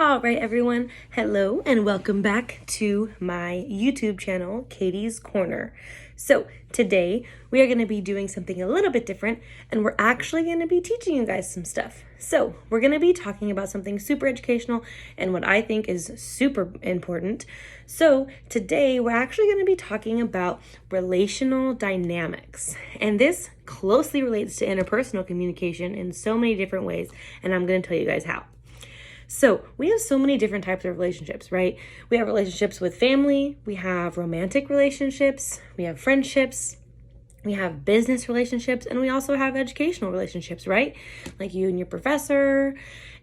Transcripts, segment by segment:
All right, everyone. Hello and welcome back to my YouTube channel, Katie's Corner. So today we are going to be doing something a little bit different, and we're actually going to be teaching you guys some stuff. So we're going to be talking about something super educational and what I think is super important. So today we're actually going to be talking about relational dynamics, and this closely relates to interpersonal communication in so many different ways, and I'm going to tell you guys how. So we have so many different types of relationships, right? We have relationships with family, we have romantic relationships, we have friendships, we have business relationships, and we also have educational relationships, right? Like you and your professor.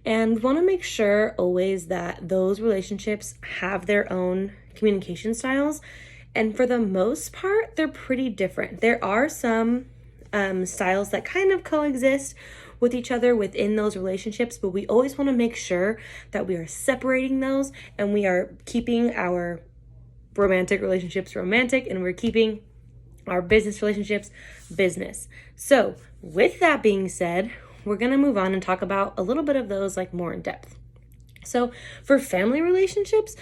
And we want to make sure always that those relationships have their own communication styles. And for the most part, they're pretty different. There are some styles that kind of coexist with each other within those relationships, but we always want to make sure that we are separating those and we are keeping our romantic relationships romantic and we're keeping our business relationships business. So with that being said, we're going to move on and talk about a little bit of those like more in depth. So for family relationships,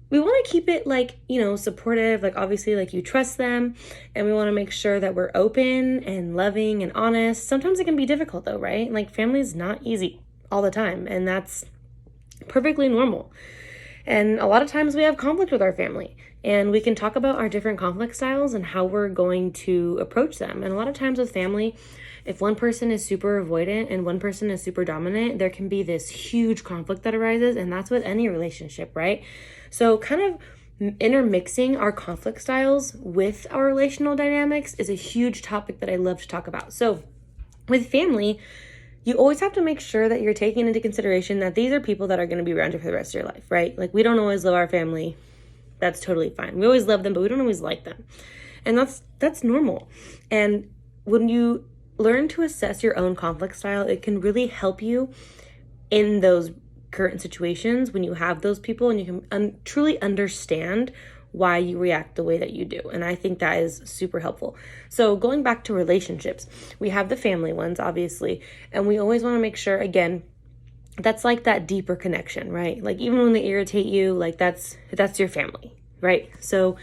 we want to keep it like, supportive, like obviously like you trust them, and we want to make sure that we're open and loving and honest. Sometimes it can be difficult though, right? Like family is not easy all the time, and that's perfectly normal. And a lot of times we have conflict with our family, and we can talk about our different conflict styles and how we're going to approach them. And a lot of times with family, if one person is super avoidant and one person is super dominant, there can be this huge conflict that arises, and that's with any relationship, right? So kind of intermixing our conflict styles with our relational dynamics is a huge topic that I love to talk about. So with family, you always have to make sure that you're taking into consideration that these are people that are going to be around you for the rest of your life, right? Like we don't always love our family. That's totally fine. We always love them, but we don't always like them. And that's normal. And when you learn to assess your own conflict style, it can really help you in those current situations when you have those people, and you can truly understand why you react the way that you do. And I think that is super helpful. So going back to relationships, we have the family ones, obviously, and we always want to make sure, again, that's like that deeper connection, right? Like even when they irritate you, like that's your family, right? So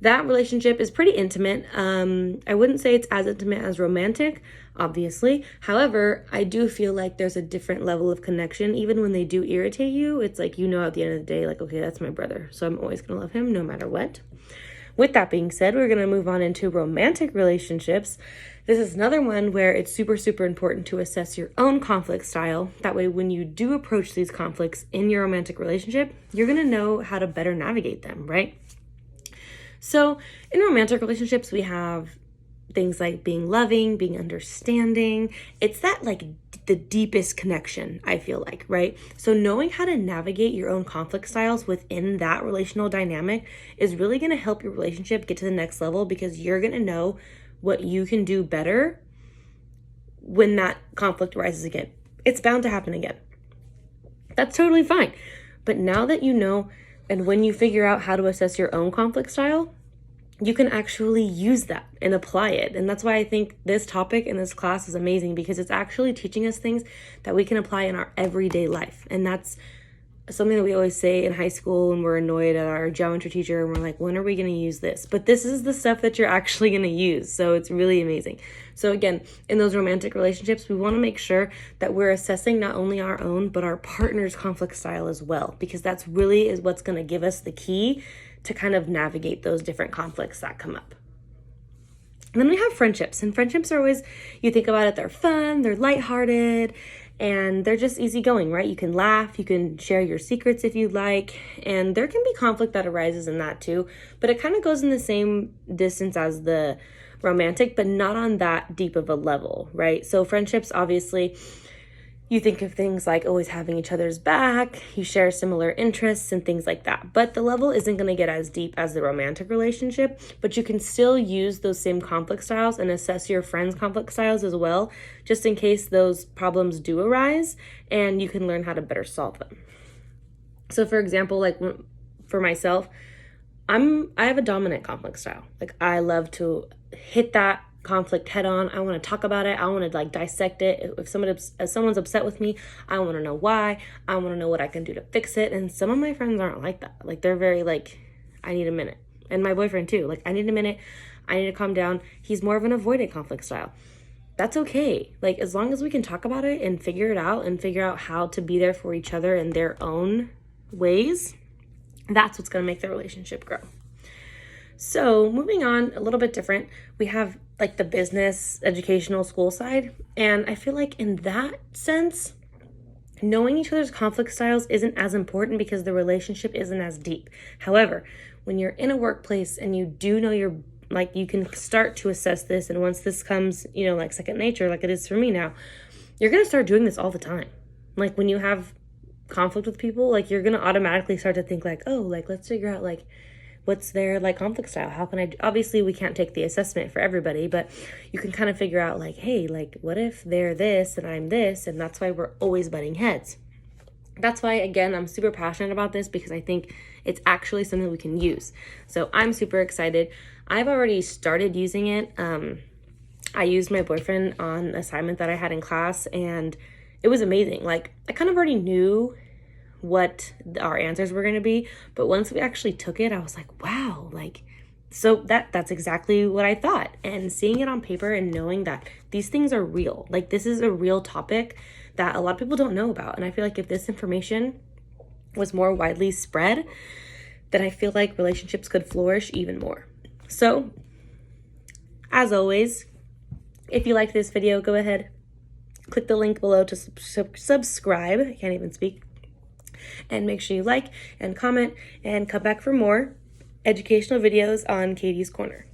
that relationship is pretty intimate. I wouldn't say it's as intimate as romantic, obviously. However, I do feel like there's a different level of connection. Even when they do irritate you, it's like, at the end of the day, like, okay, that's my brother, so I'm always going to love him no matter what. With that being said, we're going to move on into romantic relationships. This is another one where it's super, super important to assess your own conflict style. That way, when you do approach these conflicts in your romantic relationship, you're going to know how to better navigate them, right? So in romantic relationships, we have things like being loving, being understanding. It's that like the deepest connection, I feel like, right? So knowing how to navigate your own conflict styles within that relational dynamic is really going to help your relationship get to the next level, because you're going to know what you can do better when that conflict arises again. It's bound to happen again. That's totally fine. But now that you know, and when you figure out how to assess your own conflict style, you can actually use that and apply it. And that's why I think this topic in this class is amazing, because it's actually teaching us things that we can apply in our everyday life. And that's something that we always say in high school when we're annoyed at our geometry teacher and we're like, when are we going to use this? But this is the stuff that you're actually going to use. So it's really amazing. So again, in those romantic relationships, we want to make sure that we're assessing not only our own, but our partner's conflict style as well, because that's really is what's going to give us the key to kind of navigate those different conflicts that come up. And then we have friendships, and friendships are always, you think about it, they're fun, they're lighthearted, and they're just easygoing, right? You can laugh, you can share your secrets if you like, and there can be conflict that arises in that too, but it kind of goes in the same distance as the romantic, but not on that deep of a level, right? So friendships, obviously, you think of things like always having each other's back, you share similar interests and things like that. But the level isn't going to get as deep as the romantic relationship, but you can still use those same conflict styles and assess your friends' conflict styles as well, just in case those problems do arise, and you can learn how to better solve them. So for example, like for myself, I have a dominant conflict style. Like I love to hit that conflict head on. I want to talk about it. I want to like dissect it. If someone's upset with me, I want to know why. I want to know what I can do to fix it. And some of my friends aren't like that. Like they're very like, I need a minute. And my boyfriend too. Like I need a minute. I need to calm down. He's more of an avoidant conflict style. That's okay. Like as long as we can talk about it and figure it out and figure out how to be there for each other in their own ways, that's what's going to make the relationship grow. So moving on, a little bit different, we have like the business, educational, school side. And I feel like in that sense, knowing each other's conflict styles isn't as important because the relationship isn't as deep. However, when you're in a workplace and you do know you can start to assess this. And once this comes, like second nature, like it is for me now, you're going to start doing this all the time. Like when you have conflict with people, like you're going to automatically start to think like, oh, like let's figure out like what's their like conflict style. How can I, obviously we can't take the assessment for everybody, but you can kind of figure out like, hey, like what if they're this and I'm this, and that's why we're always butting heads. That's why, again, I'm super passionate about this because I think it's actually something we can use. So I'm super excited. I've already started using it. I used my boyfriend on an assignment that I had in class, and it was amazing. Like I kind of already knew what our answers were going to be, but once we actually took it, I was like, wow, like, so that's exactly what I thought. And seeing it on paper and knowing that these things are real, like this is a real topic that a lot of people don't know about. And I feel like if this information was more widely spread, then I feel like relationships could flourish even more. So as always, if you liked this video, go ahead, click the link below to subscribe. I can't even speak. And make sure you like and comment and come back for more educational videos on Katie's Corner.